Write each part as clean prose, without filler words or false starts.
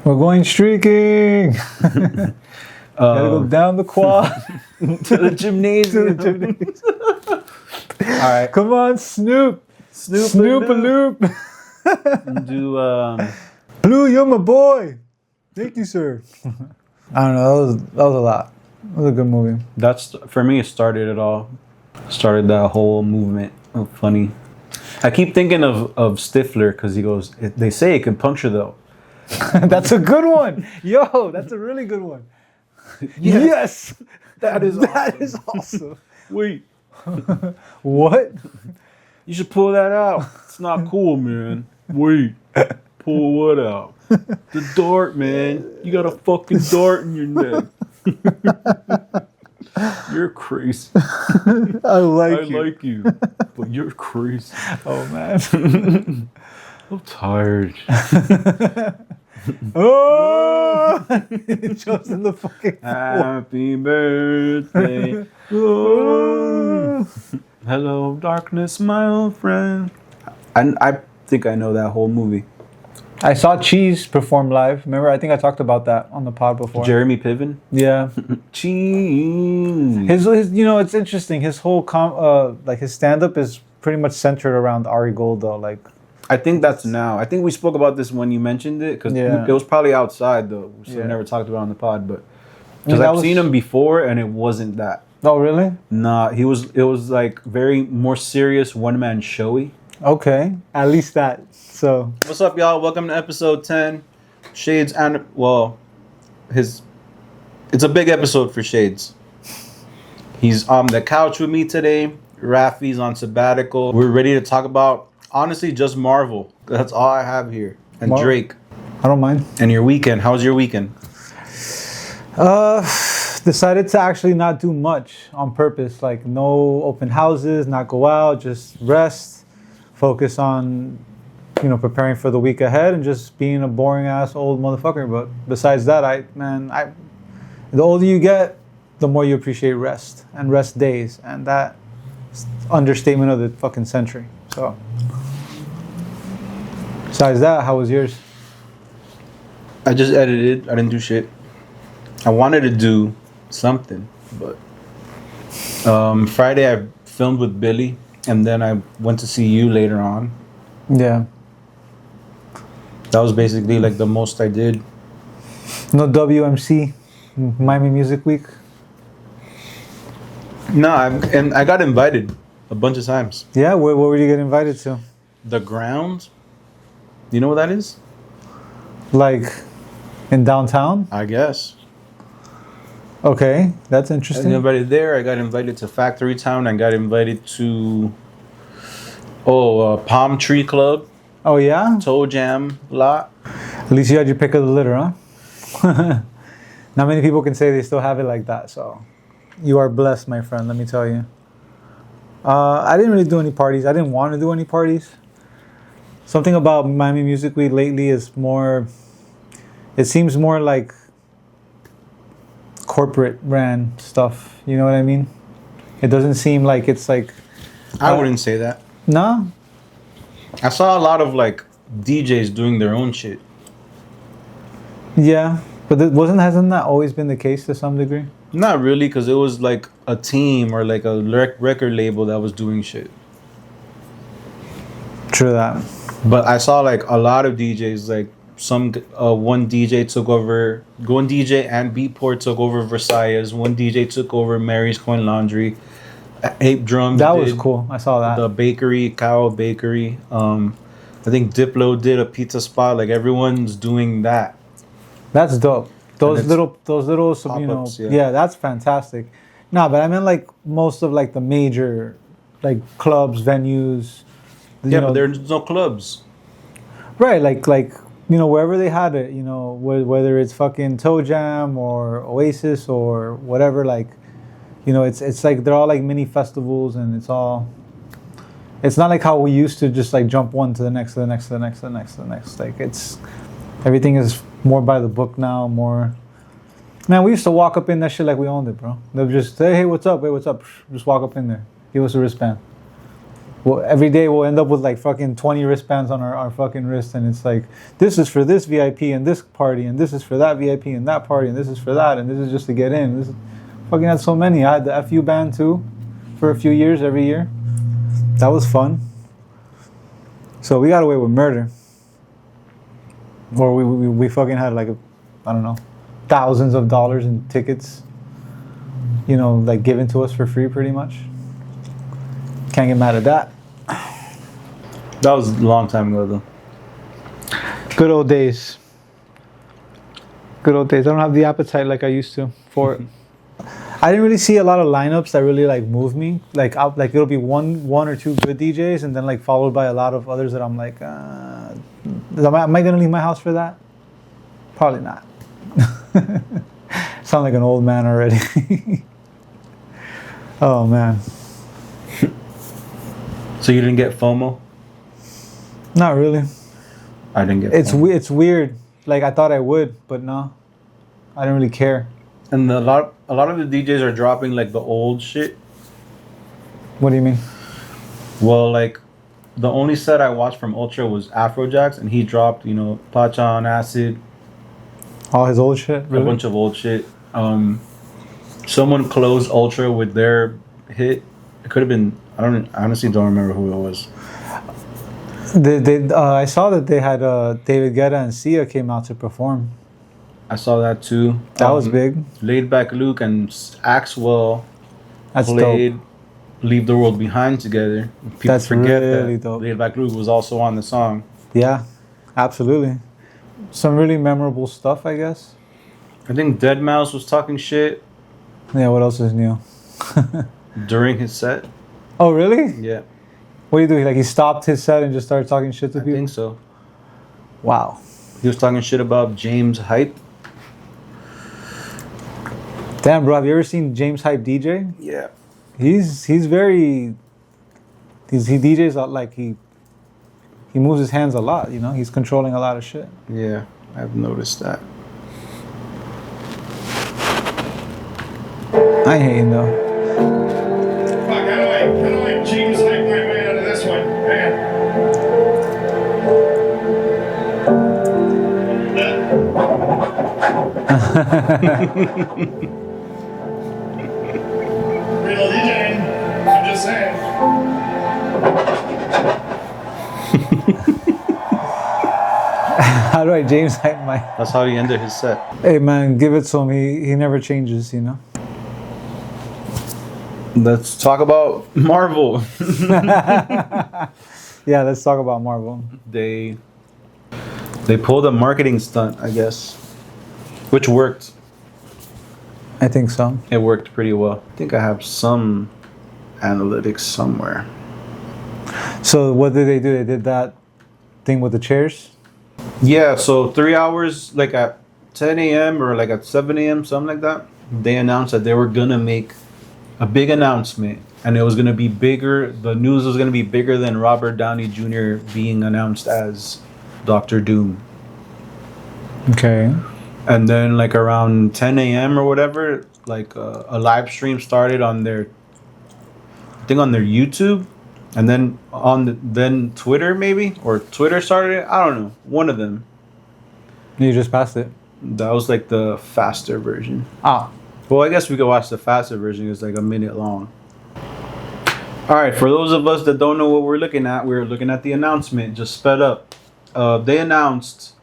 We're going streaking. Gotta go down the quad to the gymnasium. All right, come on, Snoop a loop. Do Blue, you're my boy. Thank you, sir. I don't know. That was a lot. It was a good movie. That's for me. It started it all. Started that whole movement of funny. I keep thinking of Stifler because he goes. They say it can puncture though. That's a good one. Yo, that's a really good one. Yes. That is awesome. Wait. What? You should pull that out. It's not cool, man. Wait. Pull what out? The dart, man. You got a fucking dart in your neck. You're crazy. I like you, but you're crazy. Oh, man. I'm tired. Oh! It jumps in the fucking Happy birthday. Oh. Hello, darkness, my old friend. I think I know that whole movie. I saw Cheese perform live. Remember, I think I talked about that on the pod before. Jeremy Piven? Yeah. Cheese. His it's interesting. His whole his stand-up is pretty much centered around Ari Gold, though. Like, I think that's now. I think we spoke about this when you mentioned it, because it was probably outside, though, so we never talked about it on the pod, but because I've seen him before, and it wasn't that. Oh, really? Nah, it was like very more serious, one-man showy. Okay, at least that. So, what's up, y'all? Welcome to episode 10. Shades and it's a big episode for Shades. He's on the couch with me today. Raphy's on sabbatical. We're ready to talk about, honestly, just Marvel. That's all I have here. And Drake. I don't mind. And your weekend. How was your weekend? Decided to actually not do much on purpose. Like, no open houses, not go out, just rest, focus on, preparing for the week ahead and just being a boring ass old motherfucker. But besides that, the older you get, the more you appreciate rest and rest days. And that understatement of the fucking century. So, besides that, how was yours? I just edited. I didn't do shit. I wanted to do something, but Friday I filmed with Billy, and then I went to see you later on. Yeah. That was basically like the most I did. No WMC, Miami Music Week? No, and I got invited a bunch of times. Yeah, where were you get invited to? The Ground. You know what that is? Like in downtown? I guess. Okay, that's interesting. I got invited there. I got invited to Factory Town. I got invited to Palm Tree Club. Oh yeah? Toe Jam lot. At least you had your pick of the litter, huh? Not many people can say they still have it like that, so you are blessed, my friend, let me tell you. I didn't really do any parties. I didn't want to do any parties. Something about Miami Music Week lately is more, it seems more like corporate ran stuff. You know what I mean? It doesn't seem like it's like... I wouldn't say that. No? I saw a lot of like DJs doing their own shit. Yeah, but hasn't that always been the case to some degree? Not really, because it was like a team or like a record label that was doing shit. True that. But I saw like a lot of DJs, like one DJ and Beatport took over Versailles. One DJ took over Mary's Coin Laundry. Ape Drums. That was cool. I saw that. The bakery, Cow Bakery. I think Diplo did a pizza spot. Like everyone's doing that. That's dope. Those little, yeah, that's fantastic. Nah, but I meant like most of like the major, like clubs, venues. Yeah, but there's no clubs. Right, like wherever they had it, whether it's fucking Toe Jam or Oasis or whatever, like, it's like they're all like mini festivals, and it's not like how we used to just like jump one to the next, to the next, to the next, to the next, to the next. Like everything is more by the book now, more. Man, we used to walk up in that shit like we owned it, bro. They'd just say, hey, what's up? Just walk up in there. Give us a wristband. well, every day we'll end up with like fucking 20 wristbands on our fucking wrist, and it's like, this is for this VIP and this party, and this is for that VIP and that party, and this is for that, and this is just to get in. This is, fucking had so many. I had the FU band too, for a few years, every year. That was fun. So we got away with murder. Or we fucking had like, I don't know, thousands of dollars in tickets, you know, like given to us for free pretty much. Can't get mad at that. That was a long time ago, though. Good old days. Good old days. I don't have the appetite like I used to for it. I didn't really see a lot of lineups that really like move me. Like it'll be one or two good DJs, and then like followed by a lot of others that I'm like, am I gonna leave my house for that? Probably not. Sound like an old man already. Oh man. So you didn't get FOMO? Not really. I didn't get FOMO. It's weird. Like I thought I would, but no. I didn't really care. And a lot of the DJs are dropping like the old shit. What do you mean? Well, like the only set I watched from Ultra was Afrojack's, and he dropped, you know, Pacha on Acid. All his old shit? Really? A bunch of old shit. Someone closed Ultra with their hit. It could have been, I honestly don't remember who it was. I saw that they had David Guetta and Sia came out to perform. I saw that too. That was big. Laid Back Luke and Axwell That's played dope. Leave the World Behind together. People That's forget really that dope. Laid Back Luke was also on the song. Yeah, absolutely. Some really memorable stuff, I guess. I think Dead Mouse was talking shit Yeah, what else is new? during his set. Oh, really? Yeah, What do you do? Like he stopped his set and just started talking shit to I people? think so. Wow. He was talking shit about James Hype. Damn, bro, have you ever seen James Hype DJ? Yeah. He DJs a lot, like he moves his hands a lot, you know? He's controlling a lot of shit. Yeah, I've noticed that. I hate him though. Fuck, how do I James Hype my way out of this one? Real DJing, I'm just saying. How do I James Hype my... That's how he ended his set. Hey man, give it to him. He never changes, you know? Let's talk about Marvel. Yeah, let's talk about Marvel. They pulled a marketing stunt, I guess, which worked. I think so. It worked pretty well. I think I have some analytics somewhere. So what did they do? They did that thing with the chairs? Yeah, so 3 hours, like at 10 a.m. or like at 7 a.m., something like that, they announced that they were going to make a big announcement. And it was going to be bigger. The news was going to be bigger than Robert Downey Jr. being announced as Dr. Doom. Okay. And then like around 10 a.m. or whatever, like a live stream started on their, I think on their YouTube, and then then Twitter maybe, or Twitter started it. I don't know, one of them. You just passed it. That was like the faster version. Ah. Well, I guess we could watch the faster version. It's like a minute long. All right, for those of us that don't know what we're looking at, we're looking at the announcement, just sped up. They announced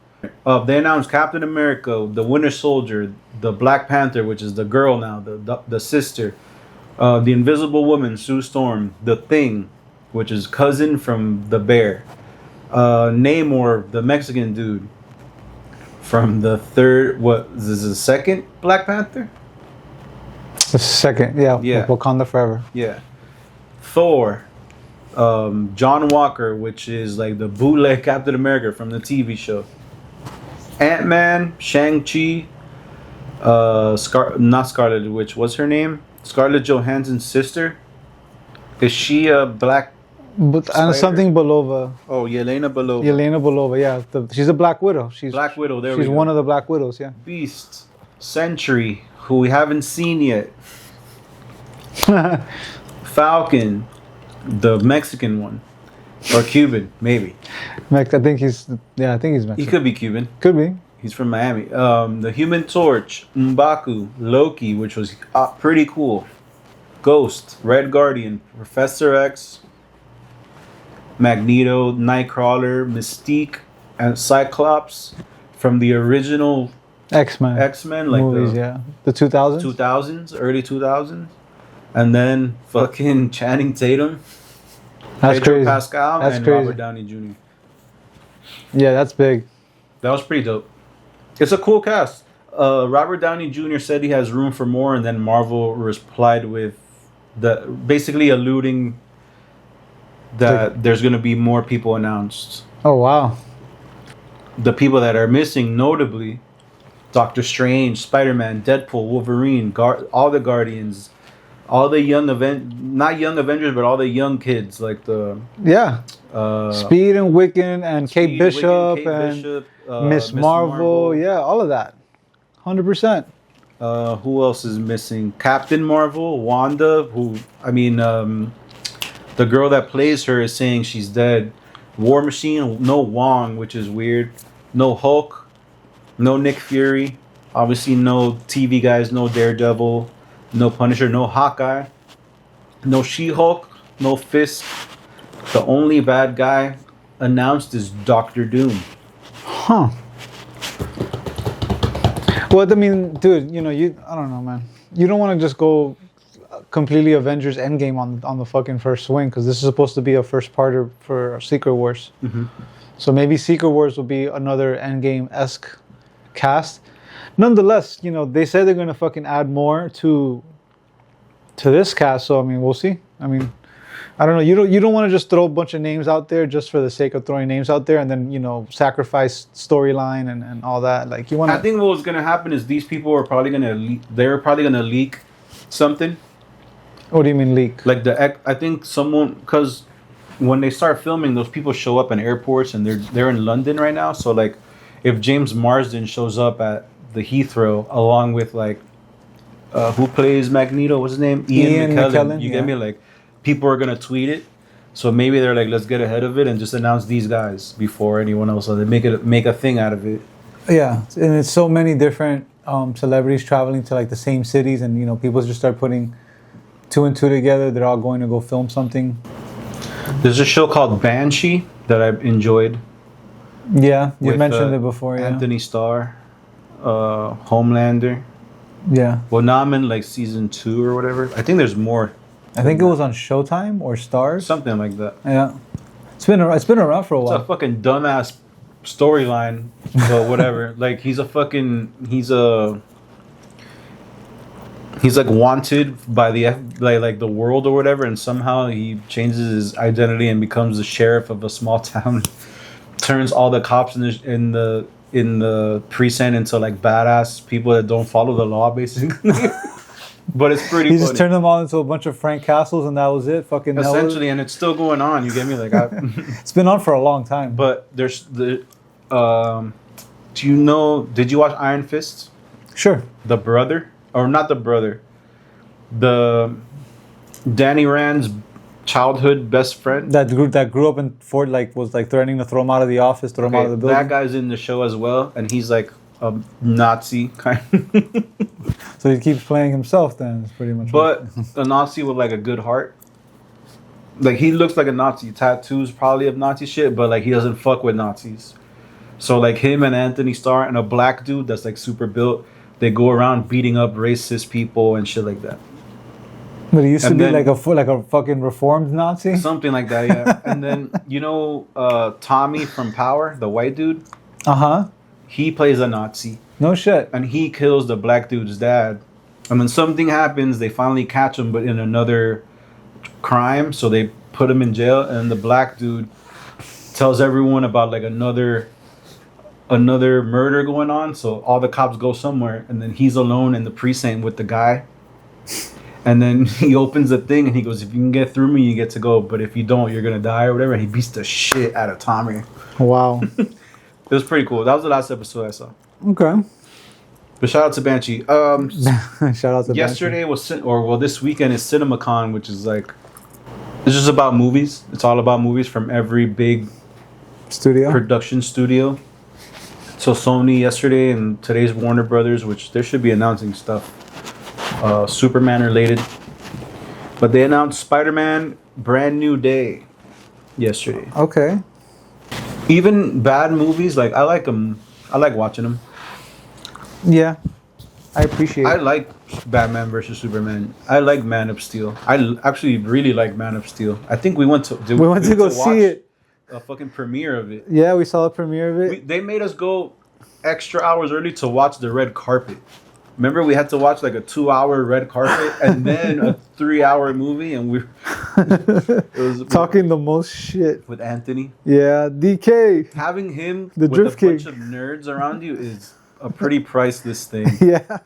Captain America, the Winter Soldier, the Black Panther, which is the girl now, the sister, the Invisible Woman, Sue Storm, the Thing, which is cousin from the Bear, Namor, the Mexican dude, from the third, what is this, the second Black Panther? The second, yeah. Yeah. Wakanda Forever. Yeah. Thor, John Walker, which is like the bootleg Captain America from the TV show. Ant-Man, Shang-Chi, not Scarlet Witch, what's her name? Scarlett Johansson's sister. Is she a black But Spider? something Belova. Oh, Yelena Belova. Yelena Belova, yeah. She's a Black Widow. She's Black Widow, there we She's go. one of the Black Widows, yeah. Beast, Sentry, who we haven't seen yet. Falcon, The Mexican one. Or Cuban, maybe. I think he's Mexican. He could be Cuban. Could be. He's from Miami. The Human Torch, M'Baku, Loki, which was pretty cool. Ghost, Red Guardian, Professor X, Magneto, Nightcrawler, Mystique, and Cyclops from the original X-Men. like movies, the 2000s. 2000s, early 2000s, and then fucking Channing Tatum, That's Pedro crazy. Pascal, That's and crazy. Robert Downey Jr. Yeah, that's big. That was pretty dope. It's a cool cast. Robert Downey Jr. said he has room for more, and then Marvel replied with basically alluding that there's going to be more people announced. Oh wow. The people that are missing, notably, Doctor Strange, Spider-Man, Deadpool, Wolverine, all the Guardians, all the not young Avengers, but all the young kids like the Speed and Wiccan and Kate Bishop and Miss Marvel. Yeah, all of that. 100%. Who else is missing? Captain Marvel, Wanda, the girl that plays her is saying she's dead. War Machine, no Wong, which is weird. No Hulk, no Nick Fury. Obviously no TV guys, no Daredevil, no Punisher, no Hawkeye, no She-Hulk, no Fisk. The only bad guy announced is Doctor Doom. Huh. Well, I mean, dude, I don't know, man. You don't want to just go completely Avengers Endgame on the fucking first swing, because this is supposed to be a first parter for Secret Wars. Mm-hmm. So maybe Secret Wars will be another Endgame-esque cast. Nonetheless, they said they're gonna fucking add more to this cast. So I mean, we'll see. I mean, I don't know. You don't want to just throw a bunch of names out there just for the sake of throwing names out there, and then sacrifice storyline and all that. Like you want. I think what's gonna happen is these people are probably gonna they're probably gonna leak something. What do you mean leak? Like I think someone, because when they start filming, those people show up in airports, and they're in London right now. So like, if James Marsden shows up at the Heathrow along with like, who plays Magneto? What's his name? Ian McKellen. You get me? Like, people are gonna tweet it. So maybe they're like, let's get ahead of it and just announce these guys before anyone else. So they make a thing out of it. Yeah, and it's so many different celebrities traveling to like the same cities, and people just start putting two and two together. They're all going to go film something. There's a show called Banshee that I've enjoyed. Yeah, you've mentioned it before. Yeah, Anthony Starr, Homelander. Yeah. Well, now I'm in like season 2 or whatever. I think there's more. I think it was on Showtime or Stars. Something like that. Yeah. It's been around for a while. It's a fucking dumbass storyline, but whatever. Like he's like wanted by the like the world or whatever, and somehow he changes his identity and becomes the sheriff of a small town. Turns all the cops in the precinct into like badass people that don't follow the law, basically. But it's pretty. He just turned them all into a bunch of Frank Castles, and that was it. Fucking essentially, and it's still going on. You get me? Like, it's been on for a long time. But there's the. Do you know? Did you watch Iron Fist? Sure. The brother, or not the brother, the Danny Rand's childhood best friend that grew up in Fort, like was like threatening to throw him out of the office, throw him out of the building. That guy's in the show as well, and he's like a Nazi kind. So he keeps playing himself. Then it's pretty much. But a Nazi with like a good heart. Like he looks like a Nazi. Tattoos probably of Nazi shit, but like he doesn't fuck with Nazis. So like him and Anthony Starr and a black dude that's like super built, they go around beating up racist people and shit like that. But he used to be like a fucking reformed Nazi? Something like that, yeah. And then, Tommy from Power, the white dude? Uh-huh. He plays a Nazi. No shit. And he kills the black dude's dad. And when something happens, they finally catch him, but in another crime. So they put him in jail, and the black dude tells everyone about like another murder going on. So all the cops go somewhere, and then he's alone in the precinct with the guy. And then he opens the thing and he goes, if you can get through me, you get to go. But if you don't, you're going to die or whatever. And he beats the shit out of Tommy. Wow. It was pretty cool. That was the last episode I saw. Okay. But shout out to Banshee. Shout out to yesterday Banshee. this weekend is CinemaCon, which is like It's just about movies. It's all about movies from every big Studio. production studio. So Sony yesterday and today's Warner Brothers, which they should be announcing stuff Superman related. But they announced Spider-Man Brand New Day yesterday. Okay. Even bad movies, like I like them. I like watching them. Yeah. I appreciate I it. like Batman versus Superman. I like Man of Steel. Actually really like Man of Steel. I think we went to go see watch it. a fucking premiere of it. Yeah, we saw the premiere of it. They made us go extra hours early to watch the red carpet. Remember, we had to watch like a 2-hour red carpet and then a 3-hour movie, and it was Talking the most shit. with Anthony. Yeah, DK. Having him The with Drift a bunch King. of nerds around you is a pretty priceless thing. Yeah.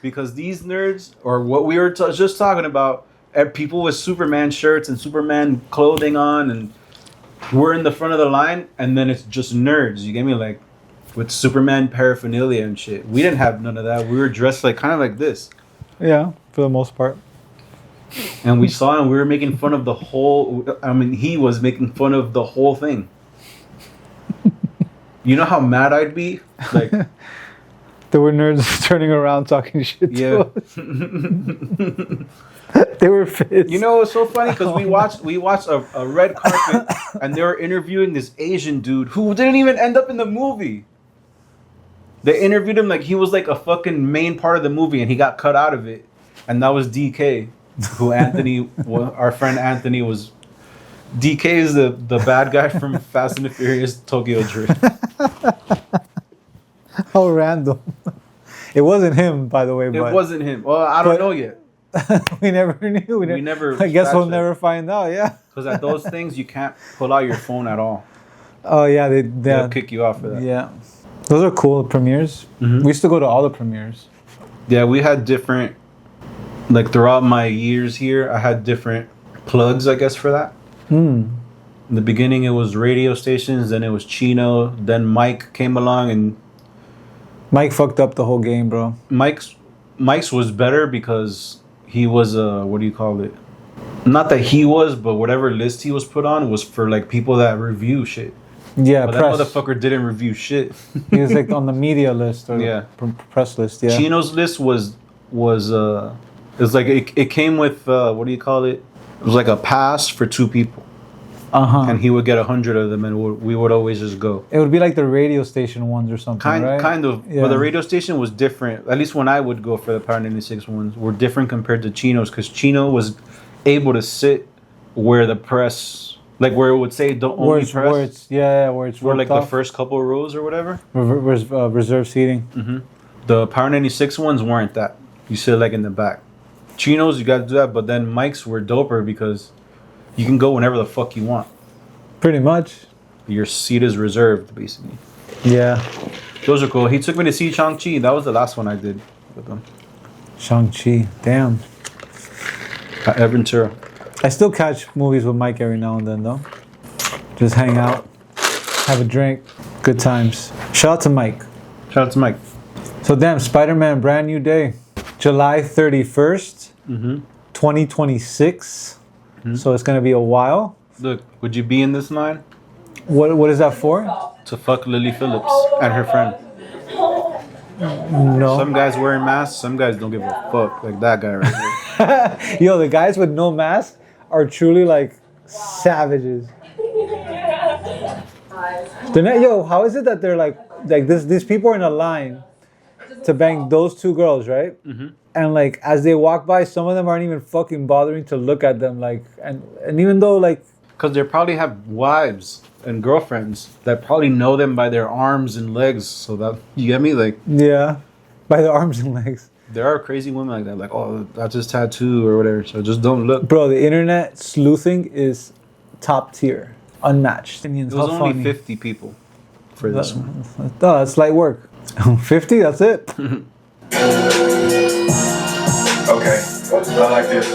Because these nerds, or what we were just talking about, people with Superman shirts and Superman clothing on, and we're in the front of the line, and then it's just nerds. You get me? Like, with Superman paraphernalia and shit. We didn't have none of that. We were dressed like kind of like this. Yeah, for the most part. And we saw him. We were making fun of the whole. I mean, he was making fun of the whole thing. You know how mad I'd be? Like, There were nerds turning around talking shit yeah. to us. They were pissed. You know what's so funny? Because we watched a red carpet, and they were interviewing this Asian dude who didn't even end up in the movie. They interviewed him like he was like a fucking main part of the movie, and he got cut out of it. And that was DK, who our friend Anthony was. DK is the bad guy from Fast and the Furious Tokyo Drift. How random. It wasn't him, by the way. It But wasn't him. Well, I don't know yet. we never knew. We never I guess we'll scratched never find out. Yeah. Because at those things, you can't pull out your phone at all. Oh yeah, They'll kick you off for that. Yeah. Those are cool premieres. Mhm. We used to go to all the premieres. Yeah, we had different, like throughout my years here, I had different plugs, I guess, for that. In the beginning, it was radio stations, then it was Chino, then Mike came along, and Mike fucked up the whole game, bro. Mike's was better because he was what do you call it? Not that he was, but whatever list he was put on was for like people that review shit. Yeah, But press. that motherfucker didn't review shit. He was like on the media list or Yeah. press list. Yeah. Chino's list was it's like it came with what do you call it? It was like a pass for 2 people, and he would get 100 of them, and we would always just go. It would be like the radio station ones or something, right? Kind of, Yeah. but the radio station was different. At least when I would go for the Power 96 ones, were different compared to Chino's, because Chino was able to sit where the press, like where it would say the only press, where it's where it's where like roped the off. first couple rows or whatever. Reserve seating. The Power 96 ones weren't that. You sit like in the back. Chino's, you got to do that, but then Mike's were doper because you can go whenever the fuck you want. Pretty much. Your seat is reserved, basically. Yeah. Those are cool. He took me to see Shang-Chi. That was the last one I did with him. Shang-Chi. Damn. At Ventura. I still catch movies with Mike every now and then, though. Just hang out, have a drink, good times. Shout out to Mike. Shout out to Mike. So damn, Spider-Man Brand New Day, July 31st, 2026. So it's gonna be a while. Look, would you be in this line? What is that for? To fuck Lily Phillips and her friend. No. Some guys wearing masks, some guys don't give a fuck. Like that guy right here. Yo, the guys with no mask are truly like savages. They're not, yo, how is it that they're like this? These people are in a line to bang those 2 girls, right? And like as they walk by, some of them aren't even fucking bothering to look at them. Like and even though like, Because they probably have wives and girlfriends that probably know them by their arms and legs. So that, you get me? Like, yeah, by the arms and legs. there are crazy women like that. Like, oh, that's his tattoo or whatever. So just don't look. Bro, the internet sleuthing is top tier, unmatched. It was only 50 people for this one. Oh, that's light work. 50, that's it. Okay, I like this.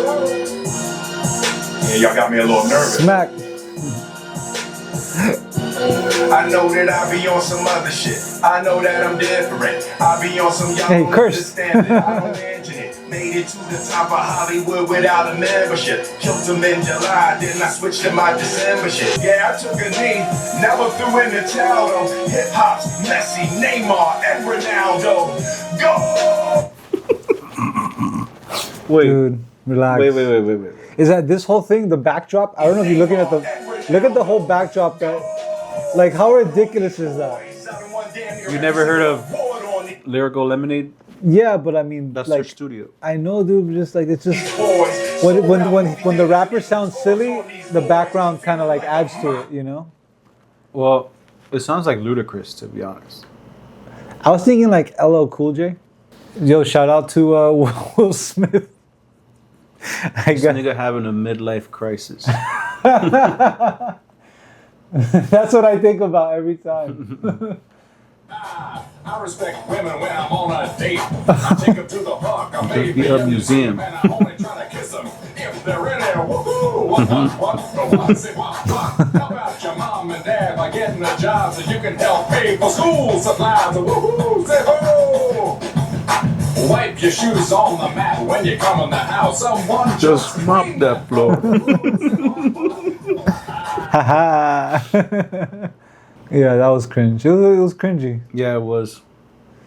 Yeah, y'all got me a little nervous. Smack. I know that I be on some other shit. I know that I'm different. I be on some y'all Hey, don't curse. understand it. I don't mention it. Made it to the top of Hollywood without a membership. Killed him in July, then I switched to my December shit. Yeah, I took a knee, never threw in the towel though. Hip hop's Messi, Neymar, and Ronaldo. Go! Wait, Dude, relax. wait. Is that this whole thing, the backdrop? I don't know if you're looking at look at the whole backdrop. That, like, how ridiculous is that? You never heard of Lyrical Lemonade? Yeah, but I mean, That's like, their studio. I know, dude. Just like it's just when the rapper sounds silly, the background kind of like adds to it, you know. Well, it sounds like Ludacris, to be honest. I was thinking like LL Cool J. Yo, shout out to Will Smith. This nigga having a midlife crisis. That's what I think about every time. I respect women when I'm on a date. I take them to the park, or maybe a museum. and I only try to kiss them if they're in there. Woohoo! What? Say what? Help out your mom and dad by getting a job so you can help pay for school supplies. Woohoo! Say ho! Wipe your shoes on the mat when you come in the house. Someone Just mop that floor. Haha. Yeah, that was cringe. It was cringy. Yeah, it was.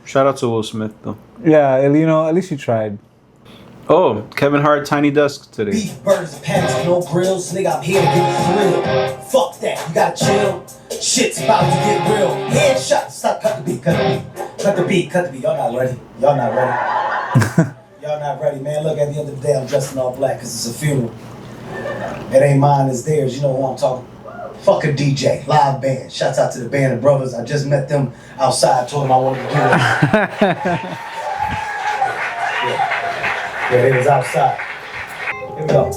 Shout out to Will Smith, though. Yeah, you know, at least you tried. Oh, Kevin Hart, Tiny Desk today. Beef, burgers, and patties, no grills. Nigga, I'm here to get thrilled. Fuck that, you gotta chill. Shit's about to get real. Headshot, stop, cut the beat, cut the beat. Cut the beat, cut the beat. Y'all not ready. Y'all not ready. Y'all not ready, man. Look, at the end of the day, I'm dressed in all black because it's a funeral. It ain't mine, it's theirs. You know who I'm talking. Fuck a DJ, live band. Shouts out to the band of brothers. I just met them outside, told them I wanted to do it. Yeah, they was outside. Here we go.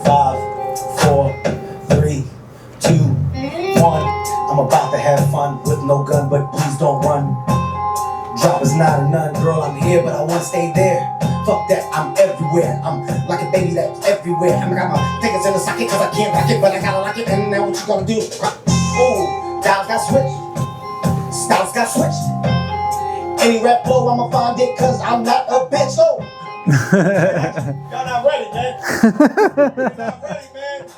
5, 4, 3, 2, 1. I'm about to have fun with no gun, but please don't run. Drop is not a none, girl. I'm here, but I want to stay there. Fuck that, I'm everywhere. I'm like a baby that's everywhere. I got my fingers in the socket cause I can't rock it, but I gotta lock it. And now what you gonna do? Ooh, dials got switched. Styles got switched. Any rap flow, I'ma find it cause I'm not a bitch. So y'all not ready, man. Y'all not ready, man.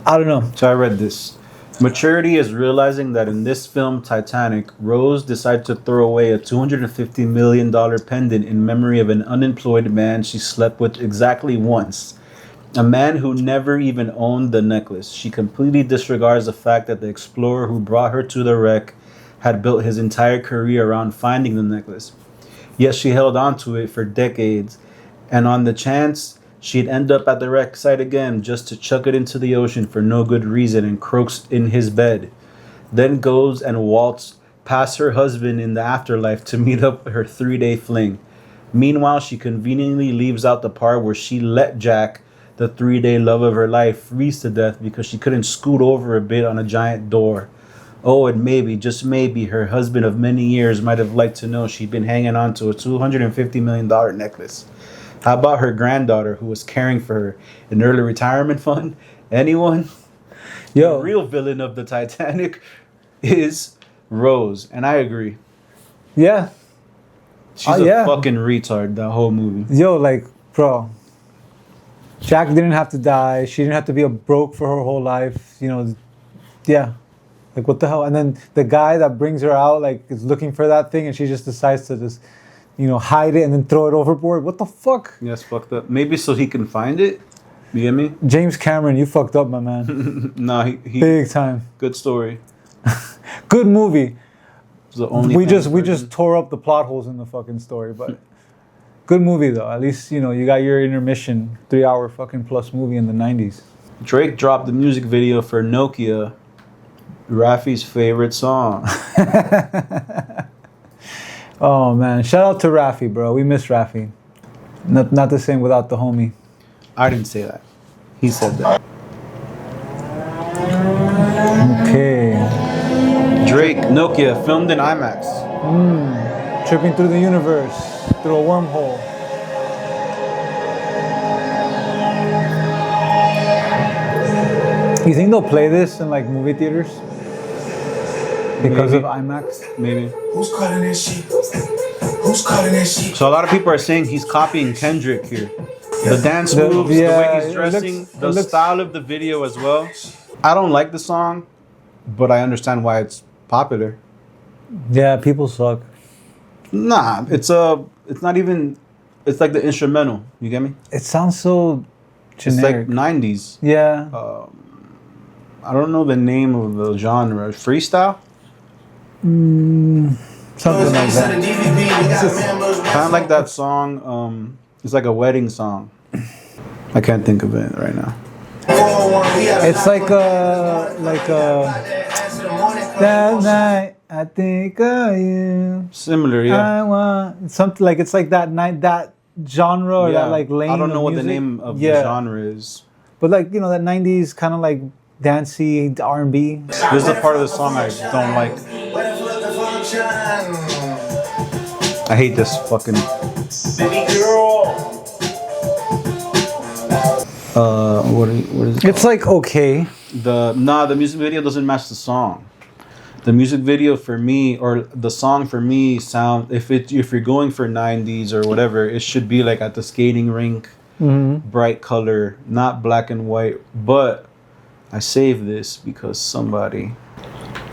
I don't know. So I read this. Maturity is realizing that in this film, Titanic, Rose decided to throw away a $250 million pendant in memory of an unemployed man she slept with exactly once. A man who never even owned the necklace. She completely disregards the fact that the explorer who brought her to the wreck had built his entire career around finding the necklace. Yet she held on to it for decades, and on the chance she'd end up at the wreck site again just to chuck it into the ocean for no good reason and croaks in his bed. Then goes and waltzed past her husband in the afterlife to meet up her 3-day fling. Meanwhile, she conveniently leaves out the part where she let Jack, the 3-day love of her life, freeze to death because she couldn't scoot over a bit on a giant door. Oh, and maybe, just maybe, her husband of many years might have liked to know she'd been hanging on to a $250 million necklace. How about her granddaughter who was caring for her? An early retirement fund? Anyone? Yo, The real villain of the Titanic is Rose, and I agree. yeah. She's Yeah. a fucking retard, that whole movie. Yo, like, bro. Jack didn't have to die. She didn't have to be a broke for her whole life. You know, yeah. Like, what the hell? And then the guy that brings her out, like, is looking for that thing, and she just decides to just, you know, hide it and then throw it overboard. What the fuck? Yes, fucked up. Maybe so he can find it. You get me? James Cameron, you fucked up, my man. Nah, he Big time. good story. Good movie. It's the only We just tore up the plot holes in the fucking story, but good movie though. At least, you know, you got your intermission, 3-hour fucking plus movie in the 90s. Drake dropped the music video for Nokia, Raphy's favorite song. Oh man, shout out to Raphy, bro. We miss Raphy. Not the same without the homie. I didn't say that. He said that. Okay. Drake, Nokia, filmed in IMAX. Tripping through the universe, through a wormhole. You think they'll play this in like movie theaters? because Maybe. of IMAX. Maybe. Who's cutting this shit? Who's cutting this shit? So a lot of people are saying he's copying Kendrick here. The dance moves, the way he's dressing, the style of the video as well. I don't like the song, but I understand why it's popular. Yeah, people suck. Nah, it's not even. It's like the instrumental. You get me? It sounds so generic. It's like 90s. Yeah. I don't know the name of the genre. Freestyle? Something like that. Kind of like that song. It's like a wedding song. I can't think of it right now. It's like that night I think of you. Similar, yeah. I want something like it's like that night, that genre or that like lane. I don't know of what the music. name of the genre is. But like that 90s kind of like dancey R&B. This is the part of the song I don't like. I hate this fucking. Baby girl. What is it? It's like okay. The music video doesn't match the song. The music video for me, or the song for me, sound if you're going for 90s or whatever, it should be like at the skating rink, bright color, not black and white. But I saved this because somebody.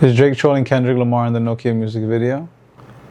Is Drake trolling Kendrick Lamar in the Nokia music video?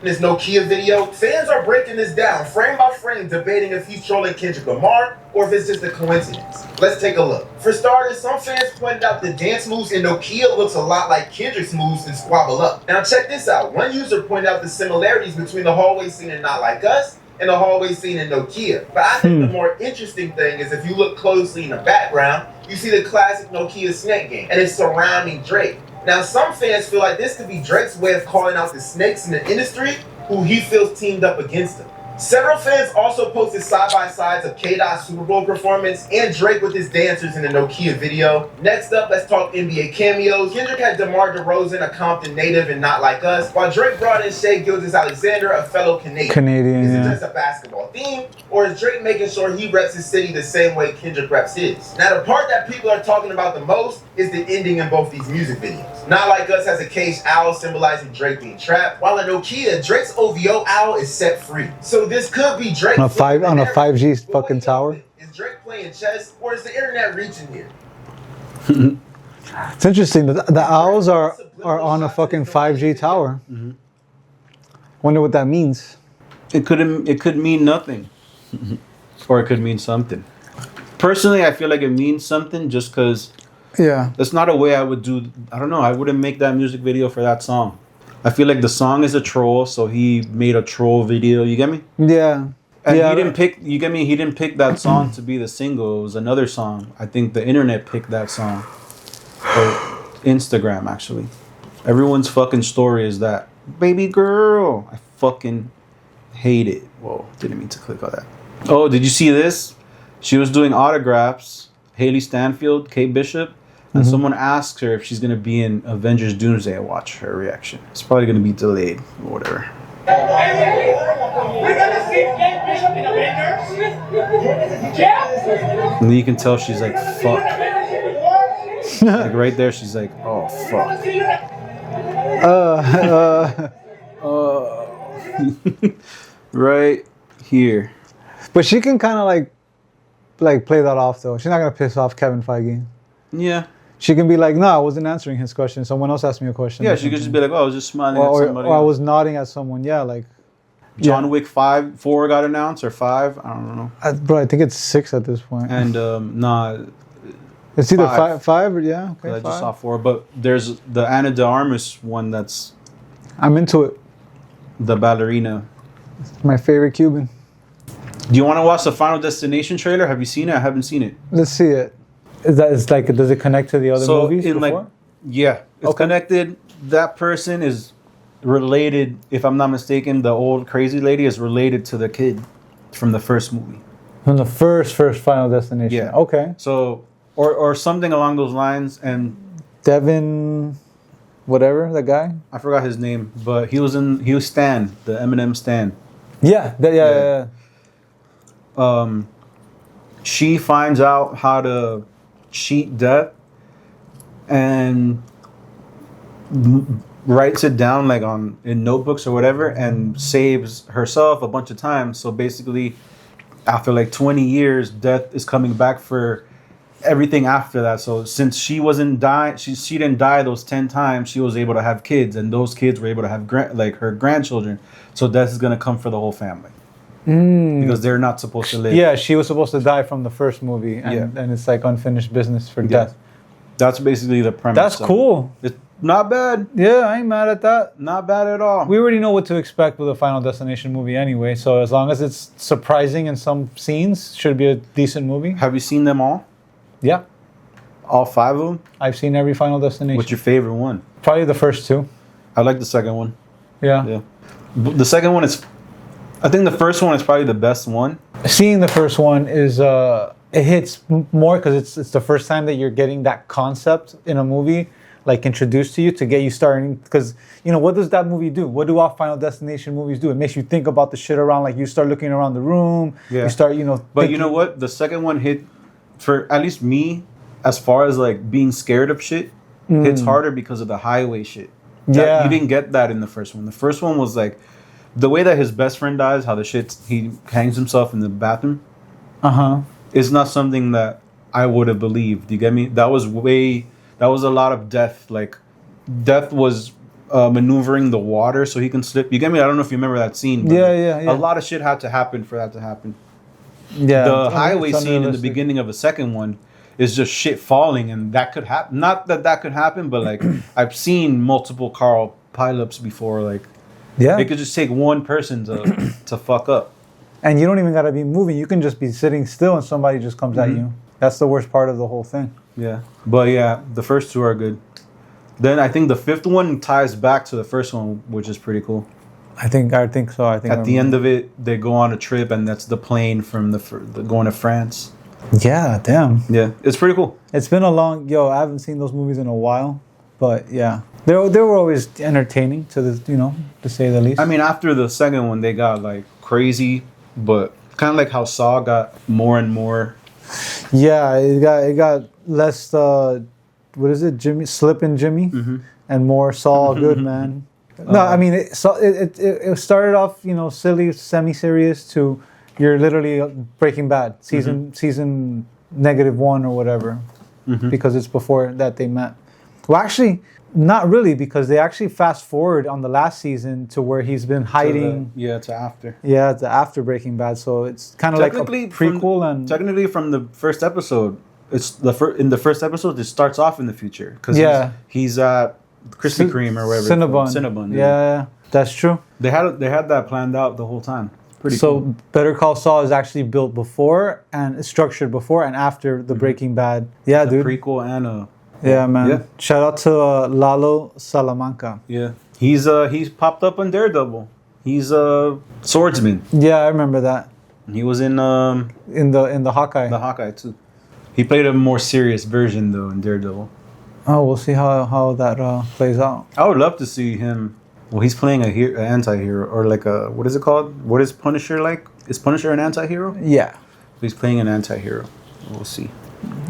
In this Nokia video, fans are breaking this down frame by frame, debating if he's trolling Kendrick Lamar or if it's just a coincidence. Let's take a look. For starters, some fans pointed out the dance moves in Nokia looks a lot like Kendrick's moves in Squabble Up. Now check this out. One user pointed out the similarities between the hallway scene in Not Like Us and the hallway scene in Nokia. But I think the more interesting thing is if you look closely in the background, you see the classic Nokia snake game, and it's surrounding Drake. Now, some fans feel like this could be Drake's way of calling out the snakes in the industry who he feels teamed up against him. Several fans also posted side-by-sides of K-Dot's Super Bowl performance and Drake with his dancers in the Nokia video. Next up, let's talk NBA cameos. Kendrick had DeMar DeRozan, a Compton native and Not Like Us, while Drake brought in Shai Gilgeous-Alexander, a fellow Canadian. Is it just a basketball theme, or is Drake making sure he reps his city the same way Kendrick reps his? Now, the part that people are talking about the most is the ending in both these music videos. Not Like Us has a caged owl symbolizing Drake being trapped, while in Nokia, Drake's OVO owl is set free. So this could be Drake on a 5G fucking tower. Is Drake playing chess, or is the internet reaching here? It's interesting. The owls are on a fucking 5G tower. Wonder what that means. It could mean nothing, or it could mean something. Personally, I feel like it means something just because. Yeah. That's not a way I would do. I don't know. I wouldn't make that music video for that song. I feel like the song is a troll, so he made a troll video. You get me? Yeah. And yeah, he didn't pick. You get me? He didn't pick that song to be the single. It was another song. I think the internet picked that song. Or Instagram, actually. Everyone's fucking story is that baby girl. I fucking hate it. Whoa! Didn't mean to click on that. Oh, did you see this? She was doing autographs. Haley Stanfield, Kate Bishop. And someone asked her if she's going to be in Avengers Doomsday. Watch her reaction. It's probably going to be delayed or whatever. We're gonna see Kate Bishop in Avengers? Yeah? And then you can tell she's like, fuck. Like right there, she's like, oh, fuck. Right here. But she can kind of like play that off though. She's not going to piss off Kevin Feige. Yeah. She can be like, no, I wasn't answering his question. Someone else asked me a question. Yeah, she could just be like, oh, I was just smiling at somebody. Or I was nodding at someone. Yeah, like. John Wick 4 got announced, or 5? I don't know. Bro, I think it's 6 at this point. And, nah. It's either 5 or, yeah, okay, I 5. just saw 4. But there's the Ana de Armas one that's. I'm into it. The ballerina. It's my favorite Cuban. Do you want to watch the Final Destination trailer? Have you seen it? I haven't seen it. Let's see it. Does it connect to the other movies before? It's connected. That person is related, if I'm not mistaken, the old crazy lady is related to the kid from the first movie. From the first Final Destination. Yeah. Okay. So, or something along those lines. And Devin, whatever, that guy. I forgot his name, but he was Stan, the Eminem Stan. Yeah. Yeah. She finds out how to cheat death, and writes it down like on in notebooks or whatever, and saves herself a bunch of times. So basically, after like 20 years, death is coming back for everything after that. So since she wasn't die, she didn't die those 10 times. She was able to have kids, and those kids were able to have like her grandchildren. So death is gonna come for the whole family because they're not supposed to live. Yeah, she was supposed to die from the first movie, and it's like unfinished business for death. That's basically the premise. That's cool. It's not bad. Yeah, I ain't mad at that. Not bad at all. We already know what to expect with a Final Destination movie anyway, so as long as it's surprising in some scenes, should be a decent movie. Have you seen them all? Yeah, All 5 of them? I've seen every Final Destination. What's your favorite one? Probably the first 2. I like the second one. Yeah. Yeah. The second one is, I think the first one is probably the best one. Seeing the first one is it hits more because it's the first time that you're getting that concept in a movie, like introduced to you to get you starting. Because what does that movie do? What do all Final Destination movies do? It makes you think about the shit around. Like you start looking around the room. Yeah. You start But you know what? The second one hit, for at least me, as far as like being scared of shit, hits harder because of the highway shit. Yeah. You didn't get that in the first one. The first one was like the way that his best friend dies, how he hangs himself in the bathroom. Is not something that I would have believed. You get me? That was a lot of death. Like death was maneuvering the water so he can slip. You get me? I don't know if you remember that scene. But Yeah. A lot of shit had to happen for that to happen. Yeah. The highway it's scene in the unrealistic. beginning of the second one is just shit falling, and that could happen. Not that could happen, but like I've seen multiple car pileups before. Like Yeah. it could just take one person to fuck up. And you don't even got to be moving. You can just be sitting still and somebody just comes at you. That's the worst part of the whole thing. Yeah, but yeah, the first 2 are good. Then I think the 5th one ties back to the first one, which is pretty cool. I think so. I think At the end of it, they go on a trip, and that's the plane from the going to France. Yeah, damn. Yeah, it's pretty cool. It's been I haven't seen those movies in a while, but yeah. They were always entertaining to say the least. I mean, after the second one, they got like crazy, but kind of like how Saw got more and more. Yeah, it got less what is it, Slippin' Jimmy, and more Saul Goodman. No, I mean it started off silly, semi-serious to you're literally Breaking Bad season -1 or whatever, because it's before that they met. Well, actually, not really, because they actually fast forward on the last season to where he's been hiding. To after. Yeah, to after Breaking Bad, so it's kind of like a prequel. Technically, from the first episode, it's in the first episode it starts off in the future because he's at Krispy Kreme or whatever. Cinnabon. Yeah, that's true. They had that planned out the whole time. Pretty so cool. Better Call Saul is actually built before and it's structured before and after the Breaking Bad. Yeah, dude. Prequel and a. Yeah, man. Yeah. Shout out to Lalo Salamanca. Yeah, he's popped up on Daredevil. He's a swordsman. Yeah, I remember that. He was in the Hawkeye. The Hawkeye too. He played a more serious version though in Daredevil. Oh, we'll see how that plays out. I would love to see him. Well, he's playing an anti-hero or like a what is it called? What is Punisher like? Is Punisher an anti-hero? Yeah. He's playing an anti-hero. We'll see.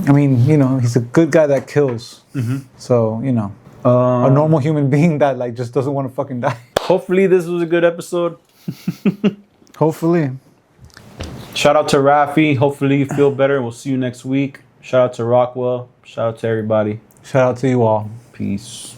I mean, he's a good guy that kills. So, a normal human being that like just doesn't want to fucking die. Hopefully this was a good episode. Hopefully. Shout out to Raphy. Hopefully you feel better. We'll see you next week. Shout out to Rockwell. Shout out to everybody. Shout out to you all. Peace.